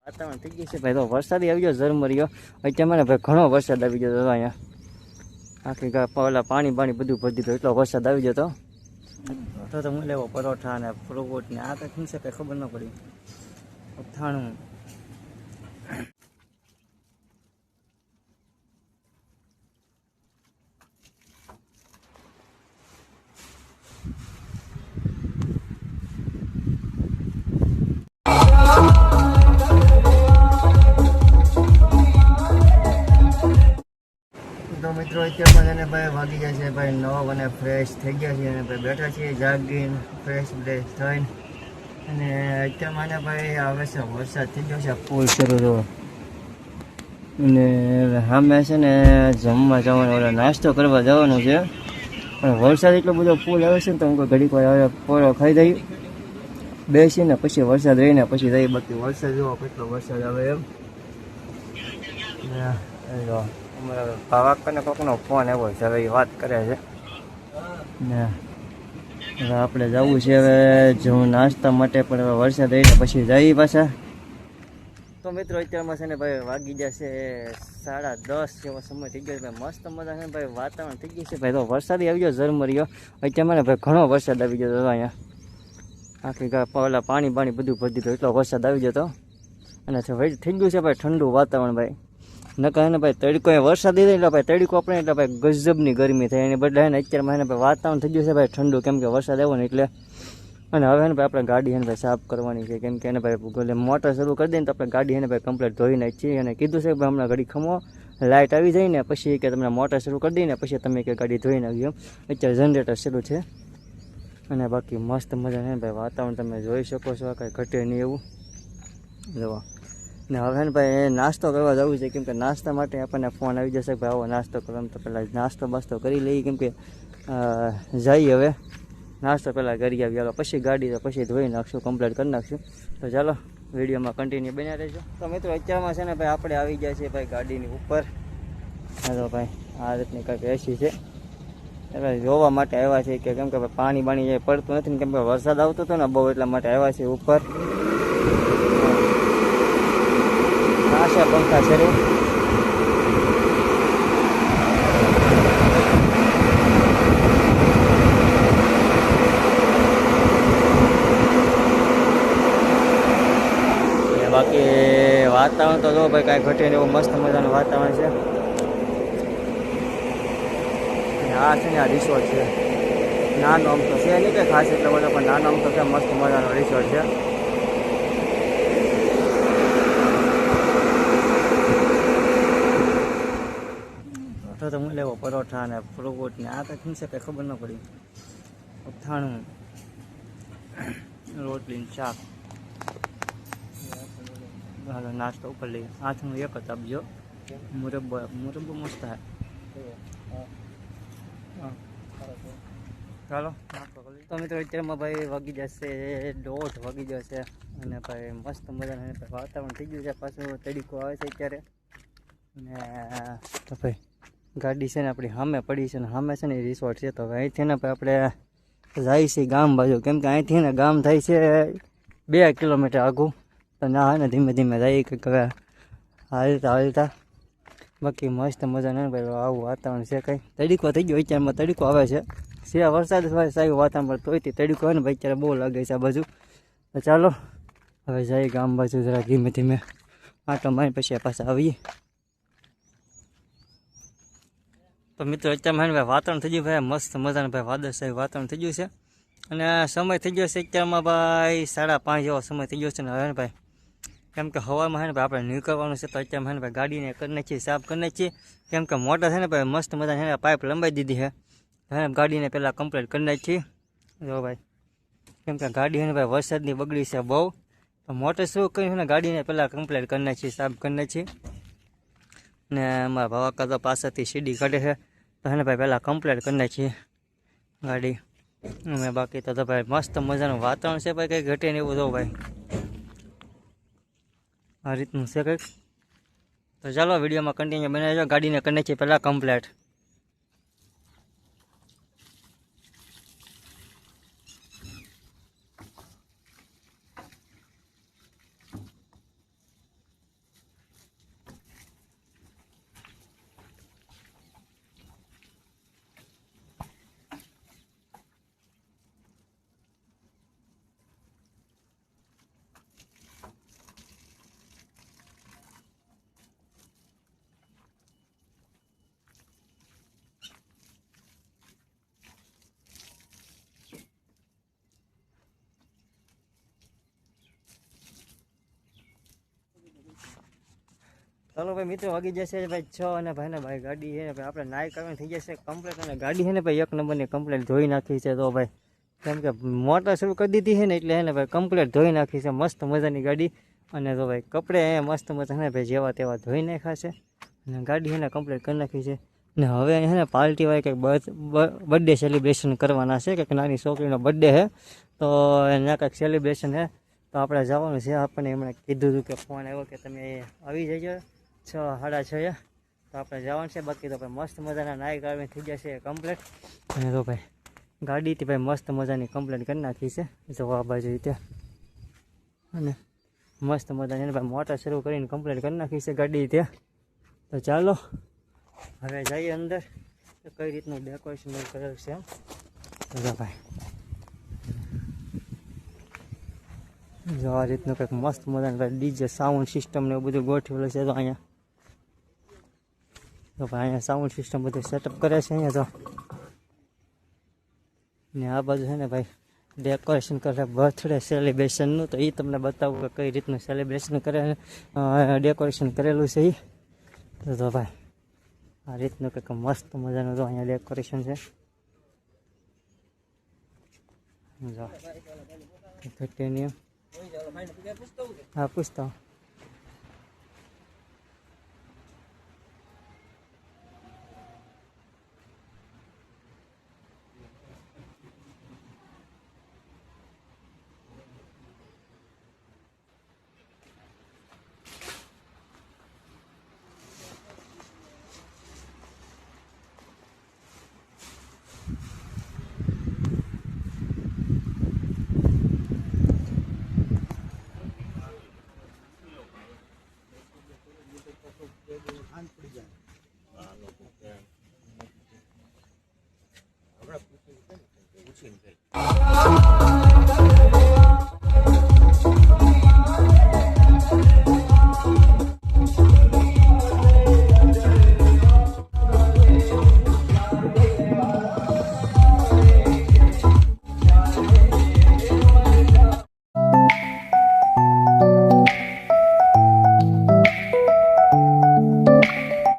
વાતાવરણ થઈ ગયું છે ભાઈ, તો વરસાદ આવી ગયો ઝરમર્યો. અત્યારે મને ભાઈ ઘણો વરસાદ આવી ગયો હતો અહીંયા. આખી પેલા પાણી બધું ભરી દીધું, એટલો વરસાદ આવી ગયો તો હું લેવો પરોઠા ને ફ્રૂટ ને આ કંઈક છે કંઈ ખબર ન પડી. અથાણું તો મિત્રો અત્યારમાં છે ને ભાઈ વાગી ગયા છે ભાઈ 9 અને ફ્રેશ થઈ ગયા છે અને ભાઈ બેઠા છીએ જાગીને ફ્રેશ બ્રેશ થઈને. અને અત્યારમાં ને ભાઈ આવે છે વરસાદ થઈ ગયો છે ફૂલ શરૂ થયો. અને સામે છે ને જમવા જવાનું ઓલો નાસ્તો કરવા જવાનું છે, પણ વરસાદ એટલો બધો ફૂલ આવે છે ને તો હું કોઈ ઘડીક વાર હવે પોરો ખાઈ દઈ બેસીને પછી વરસાદ રહીને પછી જઈ. બાકી વરસાદ જોવો કેટલો વરસાદ આવે એમ. અમારા ભાવાકને કોકનો ફોન આવ્યો છે, હવે એ વાત કરે છે ને હવે આપણે જવું છે હવે જવું નાસ્તા માટે, પણ હવે વરસાદ રહીને પછી જઈએ પાછા. તો મિત્રો અત્યારમાં છે ને ભાઈ વાગી જશે 10:30 જેવો સમય થઈ ગયો છે ભાઈ. મસ્ત મજા છે ને ભાઈ, વાતાવરણ થઈ ગયું છે ભાઈ, તો વરસાદ આવી ગયો ઝરમર્યો. અત્યારમાં ને ભાઈ ઘણો વરસાદ આવી ગયો હતો અહીંયા. આખી પેલા પાણી બધું ભરી દીધું, એટલો વરસાદ આવી ગયો હતો. અને થઈ ગયું છે ભાઈ ઠંડુ વાતાવરણ ભાઈ. નકર ને ભાઈ તડકો વરસાદ દીધો એટલે ભાઈ તડકો આપણે એટલે ભાઈ ગજબની ગરમી થાય, એની બદલે ને અત્યારમાં એને ભાઈ વાતાવરણ થઈ ગયું છે ભાઈ ઠંડુ, કેમ કે વરસાદ આવ્યો ને એટલે. અને હવે ને ભાઈ આપણે ગાડી એને ભાઈ સાફ કરવાની છે, કેમ કે એને ભાઈ મોટર શરૂ કરી દઈએ ને તો આપણે ગાડી એને ભાઈ કમ્પ્લીટ ધોઈ નાખીએ. અને કીધું છે કે ભાઈ હમણાં ગાડી ખમો લાઇટ આવી જાય ને પછી કે તમને મોટર શરૂ કરી દઈએ ને પછી તમે કે ગાડી ધોઈ નાખજો. અત્યારે જનરેટર શરૂ છે. અને બાકી મસ્ત મજા છે ભાઈ, વાતાવરણ તમે જોઈ શકો છો, કાંઈ ઘટે નહીં એવું જોવા. ને હવે ને ભાઈ નાસ્તો કરવા જવું છે, કેમ કે નાસ્તા માટે આપણને ફોન આવી જશે ભાઈ આવો નાસ્તો કરવા. તો પહેલાં નાસ્તો બાસ્તો કરી લઈએ, કેમ કે જઈએ હવે નાસ્તો પહેલાં કરી આવી હાલો, પછી ગાડી તો પછી ધોઈ નાખશું, કમ્પ્લીટ કરી નાખશું. તો ચાલો વિડીયોમાં કન્ટિન્યુ બન્યા રહેજો. તો મિત્રો અત્યારમાં છે ને ભાઈ આપણે આવી ગયા છીએ ભાઈ ગાડીની ઉપર. હાલો ભાઈ આ રીતની કંઈક એસી છે, એટલે જોવા માટે આવ્યા છે કે કેમ કે ભાઈ પાણી જાય પડતું નથી ને, કેમ કે વરસાદ આવતો હતો ને બહુ, એટલા માટે આવ્યા છે ઉપર. આ છે પંખા શરૂ. બાકી વાતાવરણ તો જો ભાઈ કાંઈ ઘટે ને એવું મસ્ત મજાનું વાતાવરણ છે. આ છે ને આ રિસોર્ટ છે, નાનો આમ તો છે નહીં કંઈ ખાસ એટલો બધો, પણ નાનો આમ તો છે મસ્ત મજાનો રિસોર્ટ છે. તો હું લેવો પરોઠા ને ફ્રૂટ ને આ કંઈક છે કંઈ ખબર ન પડી. અથાણું રોટલી શાક. હાલો નાસ્તો ઉપર લઈએ. હાથનું એક જ આપજો, મુરબ્બો મસ્ત થાય. ચાલો નાસ્તો કરી. તો મિત્રો અત્યારમાં ભાઈ વાગી જશે 1:30 વાગી જશે. અને ભાઈ મસ્ત મજાનું વાતાવરણ થઈ ગયું છે, પાછું તડકો આવે છે અત્યારે. ને તો ભાઈ ગાડી છે ને આપણી સામે પડી છે ને સામે છે ને એ રિસોર્ટ છે. તો અહીંથી ને ભાઈ આપણે જાય છે ગામ બાજુ, કેમ કે અહીંથી ને ગામ થાય છે 2 કિલોમીટર આઘું. તો ના હોય ને ધીમે ધીમે જાય કે હવે હાલતા. બાકી મસ્ત મજા ને ભાઈ આવું વાતાવરણ છે. કંઈ તડકો થઈ ગયો અત્યારમાં, તડકો આવે છે વરસાદ સારું વાતાવરણ, તોય તડકો હોય ને ભાઈ અત્યારે બહુ લાગે છે આ બાજુ. તો ચાલો હવે જઈએ ગામ બાજુ જરા ધીમે ધીમે આટો મારી પછી પાછા આવીએ. તો મિત્રો અત્યારમાં ભાઈ વાતાવરણ થઈ ગયું ભાઈ મસ્ત મજાનું ભાઈ વાદળશાહી વાતાવરણ થઈ ગયું છે. અને સમય થઈ ગયો છે અત્યારમાં ભાઈ 5:30 જેવો સમય થઈ ગયો છે. ને હવે ને ભાઈ કેમ કે હવામાં છે ને ભાઈ આપણે નીકળવાનું છે, તો અત્યારમાં ભાઈ ગાડીને કરી નાખીએ, સાફ કરી નાખીએ. કેમ કે મોટર છે ને ભાઈ મસ્ત મજા છે ને પાઇપ લંબાઈ દીધી છે, ગાડીને પહેલાં કમ્પ્લીટ કરી નાખીએ. જો ભાઈ કેમ કે ગાડી છે ને ભાઈ વરસાદની બગડી છે બહુ, તો મોટર શું કરીને ને ગાડીને પહેલાં કમ્પ્લીટ કરી નાખીએ, સાફ કરી નાખીએ. ને અમારા ભાવાકા તો પાસેથી સીડી કાઢે છે, તો એને ભાઈ પહેલાં કમ્પ્લીટ કરી નાખીએ ગાડી. અમે બાકી તો ભાઈ મસ્ત મજાનું વાતાવરણ છે ભાઈ, કંઈ ઘટે ને એવું જો ભાઈ આ રીતનું છે કંઈક. તો ચાલો વિડીયોમાં કન્ટિન્યુ બનાવજો. ગાડીને કરી નાખીએ પહેલાં કમ્પ્લીટ. ચાલો ભાઈ મિત્રો વાગી જશે ભાઈ 6 અને ભાઈ ગાડી છે ને ભાઈ આપણે નાઈ કરવાની થઈ જશે કમ્પ્લીટ અને ગાડી છે ને ભાઈ 1 નંબરની કમ્પ્લીટ ધોઈ નાખી છે તો ભાઈ કેમ કે મોટર શરૂ કરી દીધી છે ને એટલે હે ને ભાઈ કમ્પ્લીટ ધોઈ નાખી છે મસ્ત મજાની ગાડી અને તો ભાઈ કપડે મસ્ત મજા ને ભાઈ જેવા તેવા ધોઈ નાખ્યા છે અને ગાડી એને કમ્પ્લીટ કરી નાખી છે ને હવે અહીં છે ને પાર્ટીવાળા કંઈક બર્થડે સેલિબ્રેશન કરવાના છે કંઈક નાની છોકરીનો બર્થડે છે તો એના કંઈક સેલિબ્રેશન છે તો આપણે જવાનું છે આપણને એમણે કીધું હતું કે ફોન આવ્યો કે તમે આવી જજો 6 સાડા 6 તો આપણે જવાનું છે બાકી તો ભાઈ મસ્ત મજાના નાઈ ગાડી થઈ જશે કમ્પ્લીટ અને તો ભાઈ ગાડીથી ભાઈ મસ્ત મજાની કમ્પ્લીટ કરી નાખી છે જો આ બાજુ રીતે અને મસ્ત મજાની ભાઈ મોટર શરૂ કરીને કમ્પ્લીટ કરી નાખી છે ગાડી ત્યાં તો ચાલો હવે જઈએ અંદર તો કઈ રીતનું ડેકોરેશન કરેલું છે એમ જો ભાઈ જો આ રીતનું કંઈક મસ્ત મજાનું ભાઈ ડીજે સાઉન્ડ સિસ્ટમ ને એવું બધું ગોઠવેલું છે તો અહીંયા તો ભાઈ અહીંયા સાઉન્ડ સિસ્ટમ બધું સેટઅપ કરે છે અહીંયા તો ને આ બાજુ છે ને ભાઈ ડેકોરેશન કરે બર્થડે સેલિબ્રેશનનું તો એ તમને બતાવું કે કઈ રીતનું સેલિબ્રેશન કરે ડેકોરેશન કરેલું છે એ તો ભાઈ આ રીતનું કંઈક મસ્ત મજાનું તો અહીંયા ડેકોરેશન છે જો ટાઇટેનિયમ હા પૂછતા